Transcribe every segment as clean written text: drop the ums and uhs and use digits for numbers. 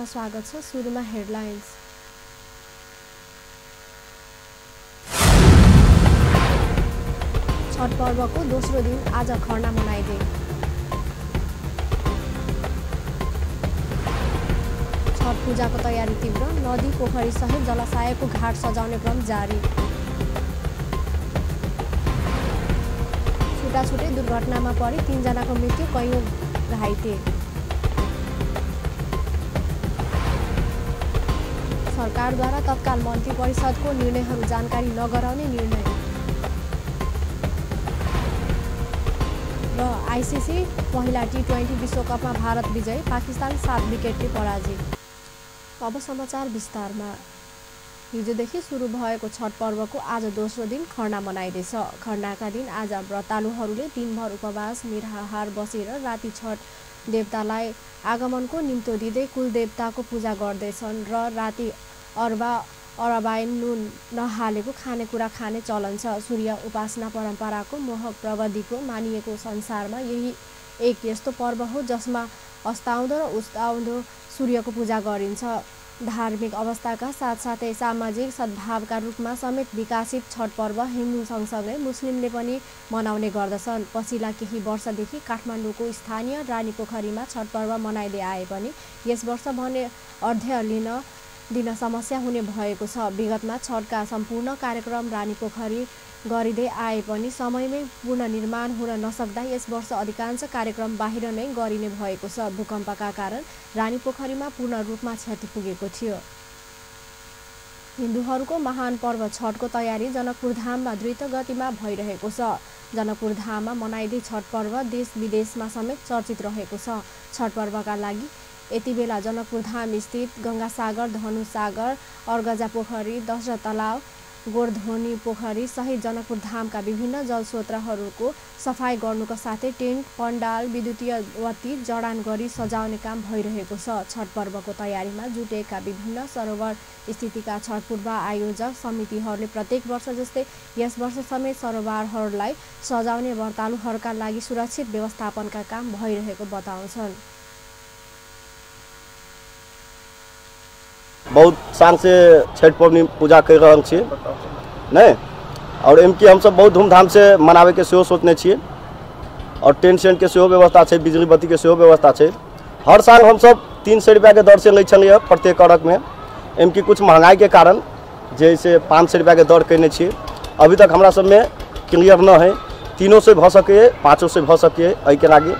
स्वागत छ। सुरुमा हेडलाइन्स। छठ पर्वको दोस्रो दिन आज खरना मनाइँदै। छठ पूजाको तयारी तीव्र, नदी पोखरी सहित जलाशयको घाट सजाउने क्रम जारी। छुटाछुटै दुर्घटनामा परि 3 जनाको मृत्यु, कैयौं घाइते। सरकारद्वारा तत्काल मन्त्री परिषदको निर्णयहरू जानकारी नगराउने निर्णय। र आइसिसी महिला टी20 विश्वकपमा भारत विजय, पाकिस्तान 7 विकेटले पराजित। अब समाचार विस्तारमा। हिजोदेखि सुरु भएको छठ पर्वको आज दोस्रो दिन खरना मनाइँदैछ। खरनाका दिन आज व्रतालुहरूले दिनभर उपवास निराहार बसेर राति छठ देवतालाई आगमनको निम्तो दिँदै कुलदेवताको पूजा गर्दैछन् र राति अरबाइन नुन नहालेको खानेकुरा खाने चलन छ। सूर्य उपासना परम्पराको मोहक प्रविधिको मानिएको संसारमा यही एक यस्तो पर्व हो जसमा अस्ताउँदो र उस्ताउँदो सूर्यको पूजा गरिन्छ। धार्मिक अवस्थाका साथसाथै सामाजिक सद्भावका रूपमा समेत विकसित छठ पर्व हिन्दू सँगसँगै मुस्लिमले पनि मनाउने गर्दछन्। पछिल्ला केही वर्षदेखि काठमाडौँको स्थानीय रानीपोखरीमा छठ पर्व मनाइँदै आए पनि यस वर्ष भने अर्घ्य दिन समस्या हुने भएको छ। विगतमा छठका सम्पूर्ण कार्यक्रम रानीपोखरी गरिँदै आए पनि समयमै पुनर्निर्माण हुन नसक्दा यस वर्ष अधिकांश कार्यक्रम बाहिर नै गरिने भएको छ। भूकम्पका कारण रानीपोखरीमा पूर्ण रूपमा क्षति पुगेको थियो। हिन्दूहरूको महान पर्व छठको तयारी जनकपुर धाममा द्रुत गतिमा भइरहेको छ। जनकपुर धाममा मनाइँदै छठ पर्व देश विदेशमा समेत चर्चित रहेको छ। छठ पर्वका लागि यति बेला जनकपुर धाम स्थित गंगासागर, धनुसागर, अर्गजा पोखरी, दशरथ तलाव, गोर्धोनी पोखरी सहित जनकपुर धामका विभिन्न जलस्रोतहरूको सफाई गर्नुका साथै टेन्ट, पण्डाल, विद्युतीय बत्ती जडान गरी सजाउने काम भइरहेको छ। छठ पर्वको तयारीमा जुटेका विभिन्न सरोवर स्थितिका छठ पूर्व आयोजक समितिहरूले प्रत्येक वर्ष जस्तै यस वर्ष समेत सरोवरहरूलाई सजाउने व्रतालुहरूका लागि सुरक्षित व्यवस्थापनका काम भइरहेको बताउँछन्। बहुत शान से छठ पबनी पूजा कर रहल छियै नहीं, और एम की हम सब बहुत धूमधाम से मनावे के सेहो सोचने छियै और टेंट सेंट के सेहो व्यवस्था छै, बिजली बत्ती के सेहो व्यवस्था छै। हर साल हम सब 300 रुपया के दर से लै छलियै प्रत्येक अरघ में। एम की कुछ महंगाई के कारण जैसे 500 रुपया के दर कयने छियै। अभी तक हमरा सब में क्लियर न है, 300 से भऽ सकैए, 500 से भऽ सकैए, एहि के आगे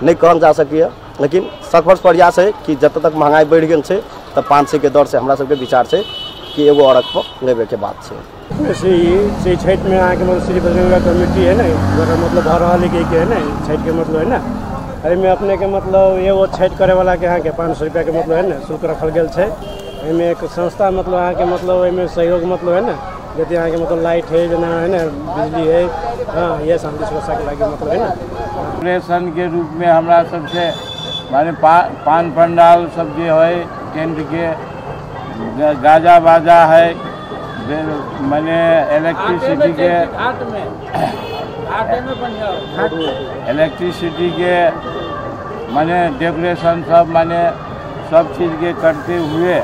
नहीं कहल जा सकैए। लेकिन सफल प्रयास है कि जब तक महंगाई बढ़ गेल छै तो 500 के दर से हमरा सबके विचार है कि एगो अरघ पर लेवे के बात है। वैसे ही छठ में आके मतलब श्री बजरंग कमेटी है ना, मतलब भर रहा के है ना छठ के मतलब है ना, अरे में अपने के मतलब एगो छठ करे वाला के यहाँ के 500 रुपया के मतलब है ना शुल्क रखल गेल है। एहिमे एक संस्था मतलब यहाँ के मतलब एहिमे सहयोग मतलब है ना, जैसे यहाँ के मतलब लाइट है जना है ना, बिजली है, हाँ ये शांति सुरक्षा के लगे मतलब है ना। ऑपरेशन के रूप में हमरा सबसे माने पान पंडाल सब जो है, टेंट के गाजा बाजा है, माने इलेक्ट्रिसिटी के माने डेकोरेशन सब माने सब चीज़ के करते हुए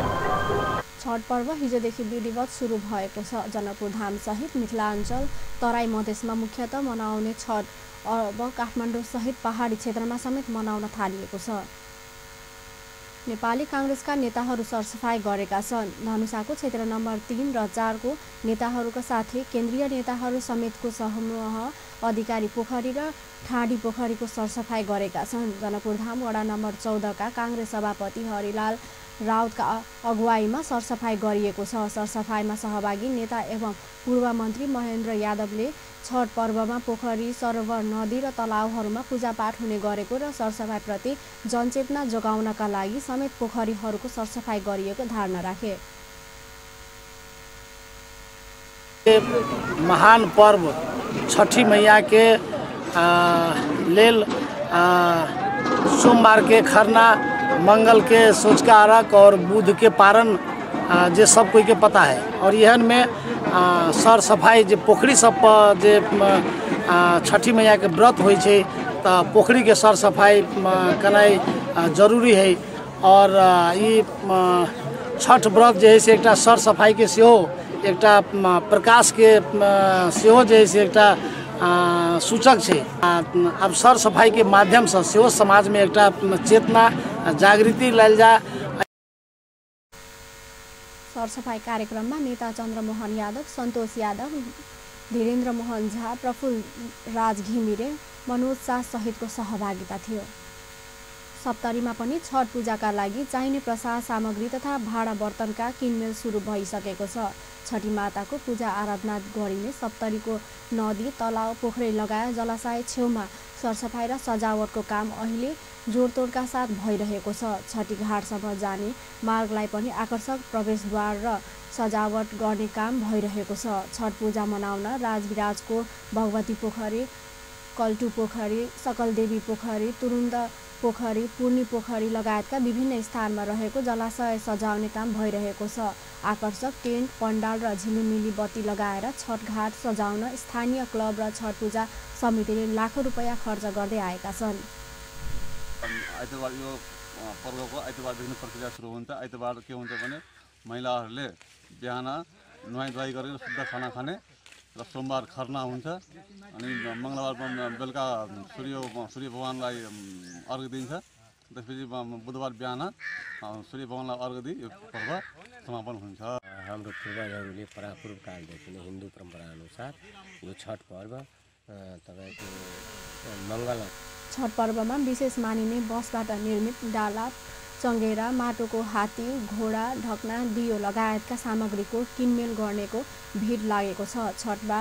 छठ पर्व हिजोदेखि विधिवत सुरु भएको छ। जनकपुर धाम सहित मिथिलाञ्चल तराई मधेसमा मुख्यतः मनाउने छठ अब काठमाडौँ सहित पहाडी क्षेत्रमा समेत मनाउन थालिएको छ। नेपाली कांग्रेसका नेताहरू सरसफाई गरेका छन्। धनुषाको क्षेत्र नम्बर 3 र 4 को नेताहरूका साथै केन्द्रीय नेताहरू समेतको समूह अधिकारी पोखरी र ठाडी पोखरीको सरसफाई गरेका छन्। जनकपुर धाम वडा नम्बर 14 का कांग्रेस सभापति हरिलाल राउतका अगुवाईमा सरसफाई गरिएको छ। सरसफाईमा सहभागी नेता एवं पूर्व मन्त्री महेन्द्र यादवले छठ पर्वमा पोखरी, सरोवर, नदी र तलाउहरूमा पूजापाठ हुने गरेको र सरसफाईप्रति जनचेतना जोगाउनका लागि समेत पोखरीहरूको सरसफाई गरिएको धारणा राखे। महान पर्व छठी मैया के लेल सोमवार के खरना, मंगल के सोचका अर्घ और बुध के पारण जे सब कोई के पता है। और यहन में सर सफाई जे पोखरी सब पर जे छठी मैया के व्रत होइ छै तो पोखरी के सर सफाई कनाई जरूरी है। और ये छठ व्रत जे है से एकटा सर सफाई के सेहो एकटा प्रकाश के सेहो जे है से एकटा सूचक है। अब सर सफाई के माध्यम से सेहो समाज में एकटा चेतना जागृति लायल जा। सरसफाई कार्यक्रममा नेता चन्द्रमोहन यादव, सन्तोष यादव, धीरेन्द्र मोहन झा, प्रफुल्ल राज घिमिरे, मनोज शाह सहितको सहभागिता थियो। सप्तरीमा पनि छठ पूजाका लागि चाहिने प्रसाद सामग्री तथा भाँडा बर्तनका किनमेल सुरु भइसकेको छ। छठी माताको पूजा आराधना गरिने सप्तरीको नदी, तलाउ, पोखरी लगायत जलाशय छेउमा सरसफाई र सजावटको काम अहिले जोडतोडका साथ भइरहेको छ। छठी घाटसम्म जाने मार्गलाई पनि आकर्षक प्रवेशद्वार र सजावट गर्ने काम भइरहेको छ। छठ पूजा मनाउन राजविराजको भगवती पोखरी, कल्टु पोखरी, सकलदेवी पोखरी, तुरुन्द पोखरी, पूर्णी पोखरी लगायतका विभिन्न स्थानमा रहेको जलाशय सजाउने काम भइरहेको छ। आकर्षक टेन्ट, पण्डाल र झिलिमिली बत्ती लगाएर छठ घाट सजाउन स्थानीय क्लब र छठ पूजा समितिले लाखौँ रुपैयाँ खर्च गर्दै आएका छन्। आइतबार यो पर्वको आइतबारदेखि प्रक्रिया सुरु हुन्छ। आइतबार के हुन्छ भने महिलाहरूले बिहान नुहाइ धुवाइ गरेर शुद्ध खाना खाने र सोमबार खरना हुन्छ। अनि मङ्गलबार बेलुका सूर्य भगवानलाई अर्घ दिन्छ। त्यसपछि बुधबार बिहान सूर्य भगवानलाई अर्घ दिई यो पर्व समापन हुन्छ। हाम्रो पूर्वजहरूले पूर्वकालदेखि नै हिन्दू परम्परा अनुसार यो छठ पर्व तपाईँको मङ्गल छठ पर्वमा विशेष मानिने बसबाट निर्मित डाला, चङ्गेरा, माटोको हात्ती, घोडा, ढक्ना, दियो लगायतका सामग्रीको किनमेल गर्नेको भिड लागेको छ। छठमा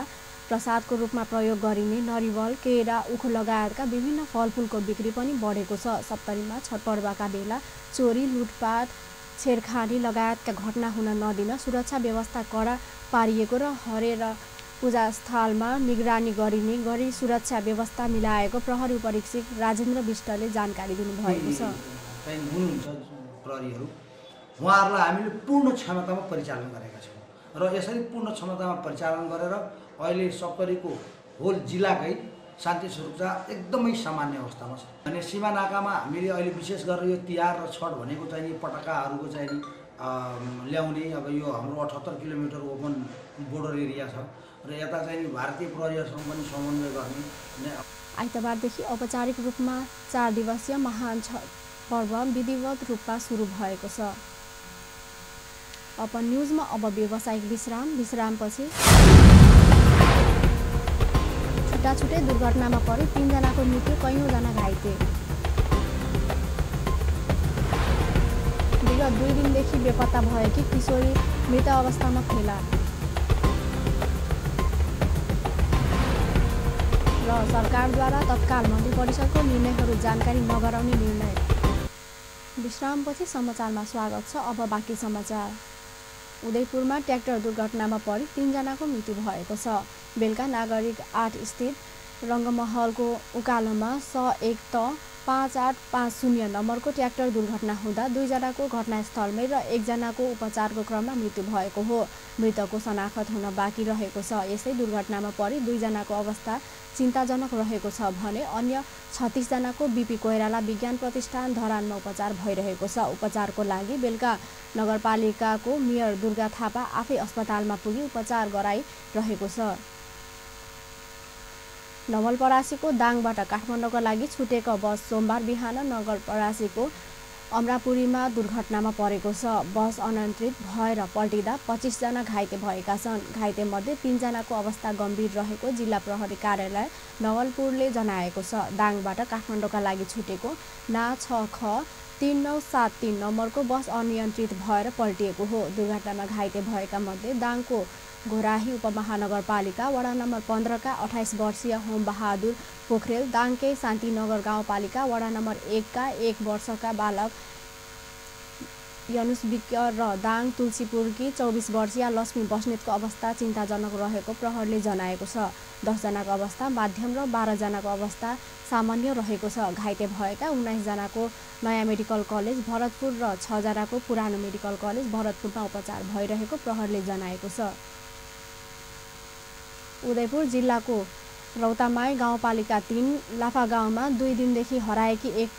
प्रसादको रूपमा प्रयोग गरिने नरिवल, केरा, उखु लगायतका विभिन्न फलफुलको बिक्री पनि बढेको छ। सप्तरीमा छठ पर्वका बेला चोरी, लुटपाट, छेडखानी लगायतका घटना हुन नदिन सुरक्षा व्यवस्था कडा पारिएको र हरेर पूजा स्थलमा निगरानी गरिने गरी सुरक्षा व्यवस्था मिलाएको प्रहरी उपरीक्षक राजेन्द्र विष्टले जानकारी दिनुभएको छ। हुनुहुन्छ प्रहरीहरू, उहाँहरूलाई हामीले पूर्ण क्षमतामा परिचालन गरेका छौँ र यसरी पूर्ण क्षमतामा परिचालन गरेर अहिले सप्तरीको होल जिल्लाकै शान्ति सुरक्षा एकदमै सामान्य अवस्थामा छ। अनि सीमा नाकामा हामीले अहिले विशेष गरेर यो तिहार र छठ भनेको चाहिँ पटाकाहरूको चाहिँ ल्याउने, अब यो हाम्रो 78 किलोमिटर ओपन बोर्डर एरिया छ र यता चाहिँ भारतीय प्रहरीहरूसँग पनि समन्वय गर्ने। आइतबारदेखि औपचारिक रूपमा 4 दिवसीय महान छठ पर्व विधिवत रूपमा सुरु भएको छ। अपन न्युजमा अब व्यावसायिक विश्रामपछि छुट्टाछुट्टै दुर्घटनामा परि 3 जनाको मृत्यु, कैयौँ जना घाइते। विगत 2 दिनदेखि बेपत्ता भएकी किशोरी मृत अवस्थामा फेला र सरकारद्वारा तत्काल मन्त्री परिषदको निर्णयहरू जानकारी नगराउने निर्णय। विश्रामपछि समाचारमा स्वागत छ। अब बाँकी समाचार। उदयपुरमा ट्र्याक्टर दुर्घटनामा परि 3 जनाको मृत्यु भएको छ। बेलुका नागरिक 8 स्थित रङ्गमहलको उकालोमा 101 त 5850 नम्बरको ट्र्याक्टर दुर्घटना हुँदा 2 जनाको घटनास्थलमै र 1 जनाको उपचारको क्रममा मृत्यु भएको हो। मृतकको शनाखत हुन बाँकी रहेको छ। यसै दुर्घटनामा परि 2 जनाको अवस्था चिन्ताजनक रहेको छ भने अन्य 36 जनाको बीपी कोइराला विज्ञान प्रतिष्ठान धरानमा उपचार भइरहेको छ। उपचारको लागि बेलुका नगरपालिकाको मेयर दुर्गा थापा आफै अस्पतालमा पुगी उपचार गराइरहेको छ। नवलपरासीको दाङबाट काठमाडौँका लागि छुटेको बस सोमबार बिहान नवलपरासीको अमरापुरीमा दुर्घटनामा परेको छ। बस अनियन्त्रित भएर पल्टिँदा 25 जना घाइते भएका छन्। घाइतेमध्ये 3 जनाको अवस्था गम्भीर रहेको जिल्ला प्रहरी कार्यालय नवलपुरले जनाएको छ। दाङबाट काठमाडौँका लागि छुटेको ना 6ख 3973 नम्बरको बस अनियन्त्रित भएर पल्टिएको हो। दुर्घटनामा घाइते भएका मध्ये दाङको घोराही उपमहानगरपालिका वडा नम्बर 15 का 28 वर्षीय होम बहादुर पोखरेल, दाङकै शान्तिनगर गाउँपालिका वडा नम्बर 1 का 1 वर्षका बालक यनुस विज्ञ र दाङ तुलसीपुरकी 24 वर्षीय लक्ष्मी बस्नेतको अवस्था चिन्ताजनक रहेको प्रहरीले जनाएको छ। 10 जनाको अवस्था माध्यम र 12 जनाको अवस्था सामान्य रहेको छ। घाइते भएका 19 जनाको नयाँ मेडिकल कलेज भरतपुर र 6 जनाको पुरानो मेडिकल कलेज भरतपुरमा उपचार भइरहेको प्रहरीले जनाएको छ। उदयपुर जिल्लाको रौतामाई गाउँपालिका 3 लाफा गाउँमा 2 दिनदेखि हराएकी एक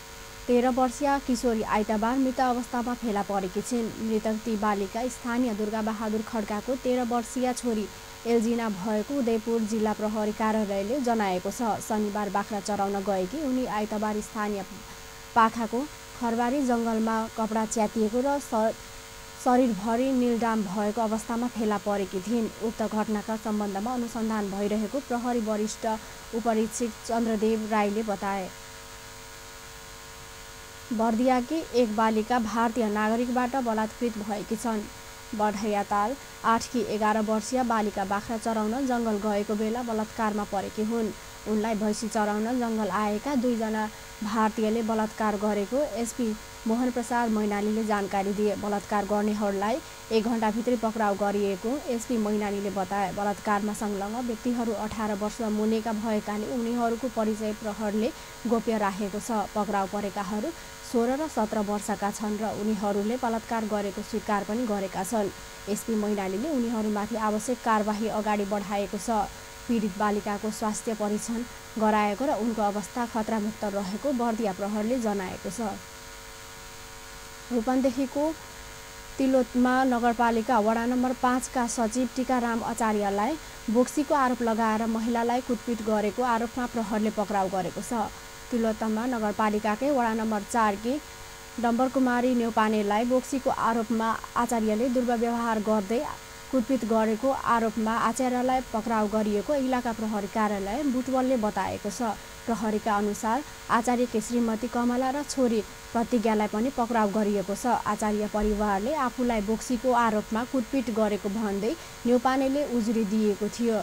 13 वर्षीय किशोरी आइतबार मृत अवस्थामा फेला परेकी छिन्। मृतक ती बालिका स्थानीय दुर्गा बहादुर खड्काको 13 वर्षीय छोरी एल्जिना भएको उदयपुर जिल्ला प्रहरी कार्यालयले जनाएको छ। शनिबार बाख्रा चराउन गएकी उनी आइतबार स्थानीय पाखाको खरबारी जङ्गलमा कपडा च्यातिएको र शरीरभरि नीलडाम भएको अवस्थामा फेला परेकी थिइन्। उक्त घटनाका सम्बन्धमा अनुसन्धान भइरहेको प्रहरी वरिष्ठ उपरीक्षक चन्द्रदेव राईले बताए। बर्दियाकी एक बालिका भारतीय नागरिकबाट बलात्कृत भएकी छन्। बढैयाताल 8 की 11 वर्षीय बालिका बाख्रा चराउन जङ्गल गएको बेला बलात्कारमा परेकी हुन्। उनलाई भैँसी चराउन जङ्गल आएका 2 जना भारतीयले बलात्कार गरेको एसपी मोहन प्रसाद मैनालीले जानकारी दिए। बलात्कार गर्नेहरूलाई 1 घण्टाभित्रै पक्राउ गरिएको एसपी मैनालीले बताए। बलात्कारमा संलग्न व्यक्तिहरू 18 वर्ष मुनिका भएकाले उनीहरूको परिचय प्रहरीले गोप्य राखेको छ। पक्राउ परेकाहरू 16 र 17 वर्षका छन् र उनीहरूले बलात्कार गरेको स्वीकार पनि गरेका छन्। एसपी मैनालीले उनीहरूमाथि आवश्यक कारबाही अगाडि बढाएको छ। पीडित बालिकाको स्वास्थ्य परीक्षण गराएको र उनको अवस्था खतरामुक्त रहेको बर्दिया प्रहरीले जनाएको छ। रूपन्देहीको तिलोत्मा नगरपालिका वडा नम्बर 5 का सचिव टीकाराम आचार्यलाई बोक्सीको आरोप लगाएर महिलालाई कुटपिट गरेको आरोपमा प्रहरीले पक्राउ गरेको छ। तिलोत्तमा नगरपालिकाकै वडा नम्बर 4 की डम्बरकुमारी न्यौपानेलाई बोक्सीको आरोपमा आचार्यले दुर्व्यवहार गर्दै कुटपिट गरेको आरोपमा आचार्यलाई पक्राउ गरिएको इलाका प्रहरी कार्यालय बुटवलले बताएको छ। प्रहरीका अनुसार आचार्यकी श्रीमती कमला र छोरी प्रतिज्ञालाई पनि पक्राउ गरिएको छ। आचार्य परिवारले आफूलाई बोक्सीको आरोपमा कुटपिट गरेको भन्दै न्यौपानेले उजुरी दिएको थियो।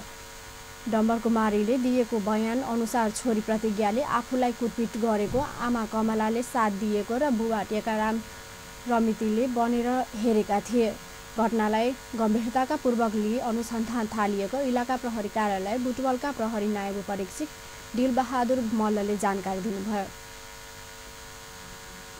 डम्बरकुमारीले दिएको बयान अनुसार छोरी प्रतिज्ञाले आफूलाई कुटपिट गरेको, आमा कमलाले साथ दिएको र बुबा टेकाराम रमितीले बनेर हेरेका थिए। घटनालाई गम्भीरताका पूर्वक लिई अनुसन्धान थालिएको इलाका प्रहरी कार्यालय बुटवलका प्रहरी नायब परीक्षक दिलबहादुर मल्लले जानकारी दिनुभयो।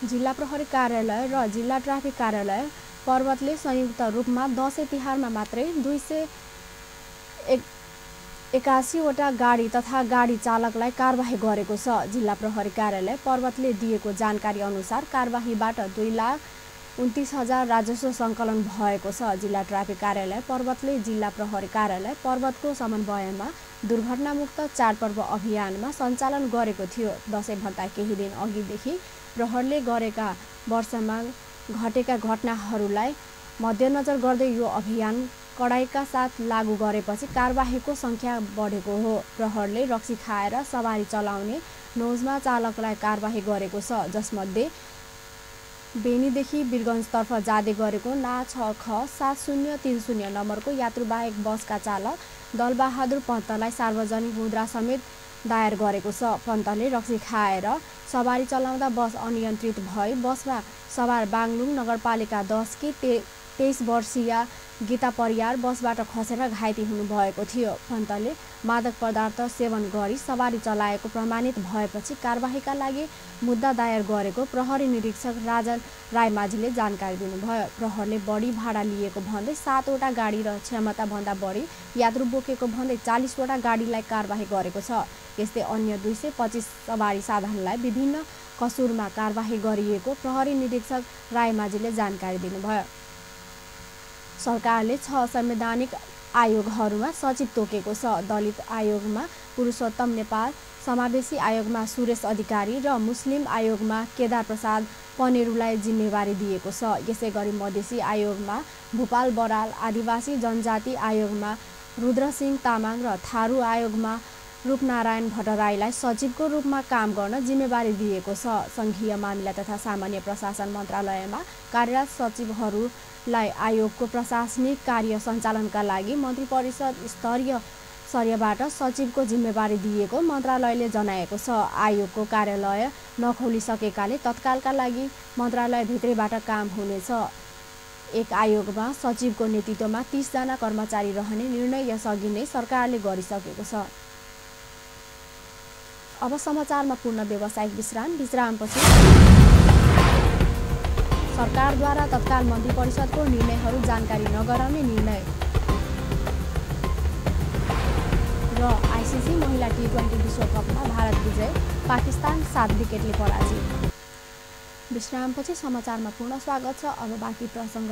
जिल्ला प्रहरी कार्यालय र जिल्ला ट्राफिक कार्यालय पर्वतले संयुक्त रूपमा दशैं तिहारमा मात्रै 281 वटा गाडी तथा गाडी चालकलाई कारबाही गरेको छ। जिल्ला प्रहरी कार्यालय पर्वतले दिएको जानकारी अनुसार कारबाहीबाट 2,29,000 राजस्व सङ्कलन भएको छ। जिल्ला ट्राफिक कार्यालय पर्वतले जिल्ला प्रहरी कार्यालय पर्वतको समन्वयमा दुर्घटनामुक्त चाडपर्व अभियानमा सञ्चालन गरेको थियो। दशैंभन्दा केही दिन अघिदेखि प्रहरीले गरेका वर्षमा घटेका घटनाहरूलाई मध्यनजर गर्दै यो अभियान कडाइका साथ लागू गरेपछि कारबाहीको सङ्ख्या बढेको हो। प्रहरीले रक्सी खाएर सवारी चलाउने नौजमा चालकलाई कारबाही गरेको छ, जसमध्ये बेनीदेखि वीरगञ्जतर्फ जाँदै गरेको ना 6ख7030 नम्बरको यात्रुवाहक बसका चालक दलबहादुर पन्तलाई सार्वजनिक मुद्रा समेत दायर गरेको छ। पन्तले रक्सी खाएर सवारी चलाउँदा बस अनियन्त्रित भई बसमा सवार बागलुङ नगरपालिका 10 की 23 वर्षीय गीता परियार बसबाट खसेर घाइते हुनुभएको थियो। पन्तले मादक पदार्थ सेवन गरी सवारी चलाएको प्रमाणित भएपछि कारबाहीका लागि मुद्दा दायर गरेको प्रहरी निरीक्षक राजन रायमाझीले जानकारी दिनुभयो। प्रहरीले बढी भाडा लिएको भन्दै 7 वटा गाडी र क्षमताभन्दा बढी यात्रु बोकेको भन्दै 40 वटा गाडीलाई कारबाही गरेको छ। यस्तै अन्य 225 सवारी साधनलाई विभिन्न कसुरमा कारबाही गरिएको प्रहरी निरीक्षक रायमाझीले जानकारी दिनुभयो। सरकारले 6 संवैधानिक आयोगहरूमा सचिव तोकेको छ। दलित आयोगमा पुरुषोत्तम नेपाल, समावेशी आयोगमा सुरेश अधिकारी र मुस्लिम आयोगमा केदार प्रसाद पनेरुलाई जिम्मेवारी दिएको छ। यसै गरी मधेसी आयोगमा भूपाल बराल, आदिवासी जनजाति आयोगमा रुद्रसिंह तामाङ र थारू आयोगमा रूपनारायण भट्टराईलाई सचिवको रूपमा काम गर्न जिम्मेवारी दिएको छ। सङ्घीय मामिला तथा सामान्य प्रशासन मन्त्रालयमा कार्यरत सचिवहरूलाई आयोगको प्रशासनिक कार्य सञ्चालनका लागि मन्त्री परिषद स्तरीयबाट सचिवको जिम्मेवारी दिएको मन्त्रालयले जनाएको छ। आयोगको कार्यालय नखोलिसकेकाले तत्कालका लागि मन्त्रालयभित्रैबाट काम हुनेछ। एक आयोगमा सचिवको नेतृत्वमा 30 जना कर्मचारी रहने निर्णय यसअघि नै सरकारले गरिसकेको छ। अब समाचारमा पूर्ण व्यावसायिक विश्रामपछि सरकारद्वारा तत्काल मन्त्री परिषदको निर्णयहरू जानकारी नगराउने निर्णय र आइसिसी महिला T20 विश्वकपमा भारत विजय, पाकिस्तान 7 विकेटले पराजित। विश्रामपछि समाचारमा पुनः स्वागत छ। अब बाँकी प्रसङ्ग।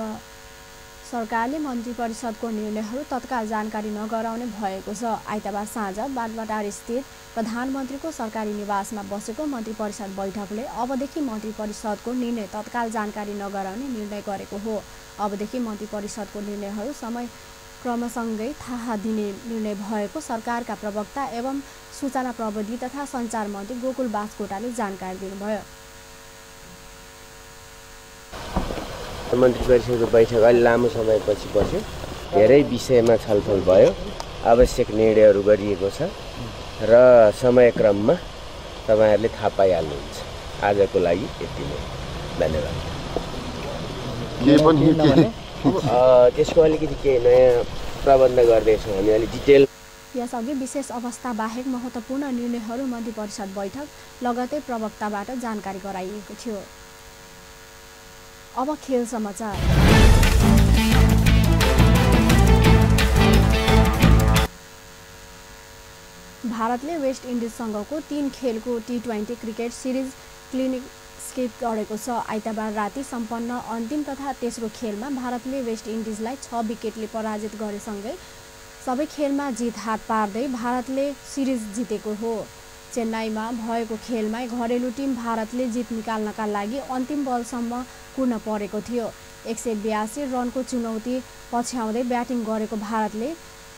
सरकारले मन्त्री परिषदको निर्णयहरू तत्काल जानकारी नगराउने भएको छ। आइतबार साँझ बागबटार स्थित प्रधानमन्त्रीको सरकारी निवासमा बसेको मन्त्री परिषद बैठकले अबदेखि मन्त्री परिषदको निर्णय तत्काल जानकारी नगराउने निर्णय गरेको हो। अबदेखि मन्त्री परिषदको निर्णयहरू समय क्रमसँगै थाहा दिने निर्णय भएको सरकारका प्रवक्ता एवं सूचना प्रविधि तथा सञ्चार मन्त्री गोकुल बास्कोटाले जानकारी दिनुभयो। मन्त्री परिषदको बैठक अलि लामो समयपछि बस्यो। धेरै विषयमा छलफल भयो। आवश्यक निर्णयहरू गरिएको छ र समयक्रममा तपाईँहरूले थाहा पाइहाल्नुहुन्छ। आजको लागि यति नै, धन्यवाद। त्यसको अलिकति केही नयाँ प्रबन्ध गर्दैछौँ हामी, अलिक डिटेल। यसअघि विशेष अवस्था बाहेक महत्त्वपूर्ण निर्णयहरू मन्त्री परिषद बैठक लगतै प्रवक्ताबाट जानकारी गराइएको थियो। अब खेल समाचार। भारतले वेस्ट इन्डिजसँगको 3 खेलको T20 cricket series clean skip गरेको छ। आइतबार राति सम्पन्न अन्तिम तथा तेस्रो खेलमा भारतले वेस्ट इन्डिजलाई 6 विकेटले पराजित गरेसँगै सबै खेलमा जित हात पार्दै भारतले सिरिज जितेको हो। चेन्नईमा भएको खेलमा घरेलु टिम भारतले जित निकाल्नका लागि अन्तिम बलसम्म कुर्न परेको थियो। 182 रनको चुनौती पछ्याउँदै ब्याटिङ गरेको भारतले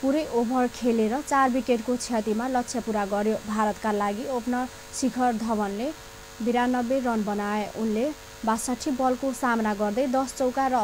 पुरै ओभर खेलेर 4 विकेटको क्षतिमा लक्ष्य पूरा गर्यो। भारतका लागि ओपनर शिखर धवनले 92 रन बनाए। उनले 62 बलको सामना गर्दै 10 चौका र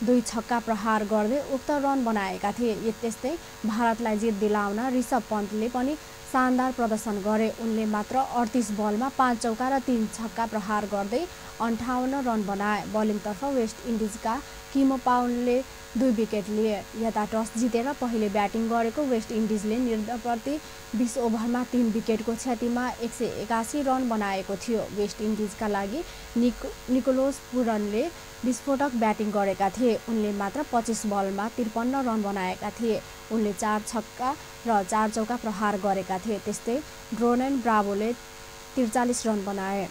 2 छक्का प्रहार गर्दै उक्त रन बनाएका थिए। त्यस्तै भारतलाई जित दिलाउन ऋषभ पन्तले पनि शानदार प्रदर्शन गरे। उनले मात्र 38 बलमा 5 चौका र 3 छक्का प्रहार गर्दै 58 रन बनाए। बलिङतर्फ वेस्ट इन्डिजका किमो पाउलले 2 विकेट लिए। यता टस जितेर पहिले ब्याटिङ गरेको वेस्ट इन्डिजले निर्णयप्रति 20 ओभरमा 3 विकेटको क्षतिमा 181 रन बनाएको थियो। वेस्ट इन्डिजका लागि निकोलस पुरनले विस्फोटक ब्याटिङ गरेका थिए। उनले मात्र 25 बलमा 53 रन बनाएका थिए। उनले 4 छक्का र 4 चौका प्रहार गरेका थिए। त्यस्तै ड्रोनेन ब्राभोले 43 रन बनाए।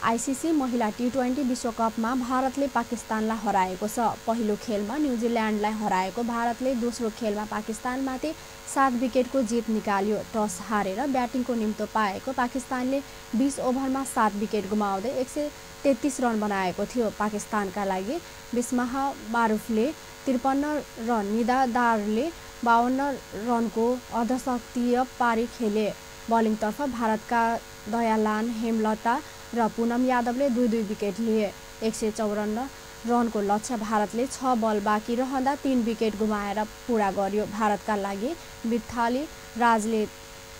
आइसिसी महिला T20 विश्वकपमा भारतले पाकिस्तानलाई हराएको छ। पहिलो खेलमा न्युजिल्यान्डलाई हराएको भारतले दोस्रो खेलमा पाकिस्तानमाथि 7 विकेटको जित निकाल्यो। टस हारेर ब्याटिङको निम्तो पाएको पाकिस्तानले 20 ओभरमा 7 विकेट गुमाउँदै 133 रन बनाएको थियो। पाकिस्तानका लागि बिस्माह मारुफले 53 रन, निदा दारले 52 रनको अर्धशतकीय पारी खेले। बलिङतर्फ भारतका दयालान हेमलता र पूनम यादवले 2-2 विकेट लिए। 154 रनको लक्ष्य भारतले 6 बल बाँकी रहँदा 3 विकेट गुमाएर पुरा गर्यो। भारतका लागि मिथाली राजले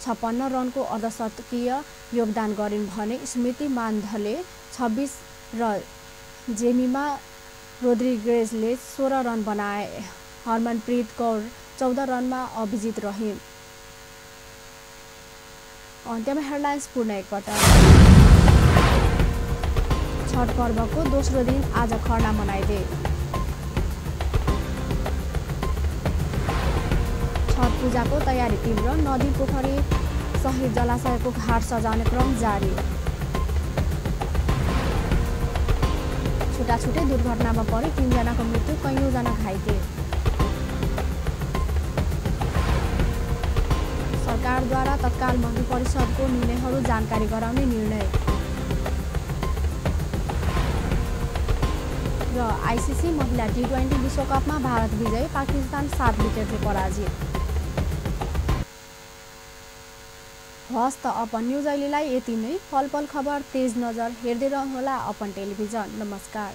56 रनको अर्धशतकीय योगदान गरिन् भने स्मृति मान्धले 26 र जेमिमा रोड्रिगेजले 16 रन बनाए। हरमनप्रीत कौर 14 रनमा अभिजित रहिन्। अन्त्यमा हेडलाइन्स पुनः एकपटक। छठ पर्वको दोस्रो दिन आज खरना मनाइँदै। छठ पूजाको तयारी तीव्र। नदी पोखरी सहित जलाशयको घाट सजाउने क्रम जारी। छुटाछुटै दुर्घटनामा परि 3 जनाको मृत्यु, कैयौँ जना घाइते। सरकारद्वारा तत्काल मन्त्री परिषदको निर्णयहरू जानकारी गराउने निर्णय। र आइसिसी महिला T20 विश्वकपमा भारत विजय, पाकिस्तान 7 विकेटले पराजित। हस् त अपन न्युज अहिलेलाई यति नै। पल पल खबर तेज नजर हेर्दै रहनुहोला अपन टेलिभिजन। नमस्कार।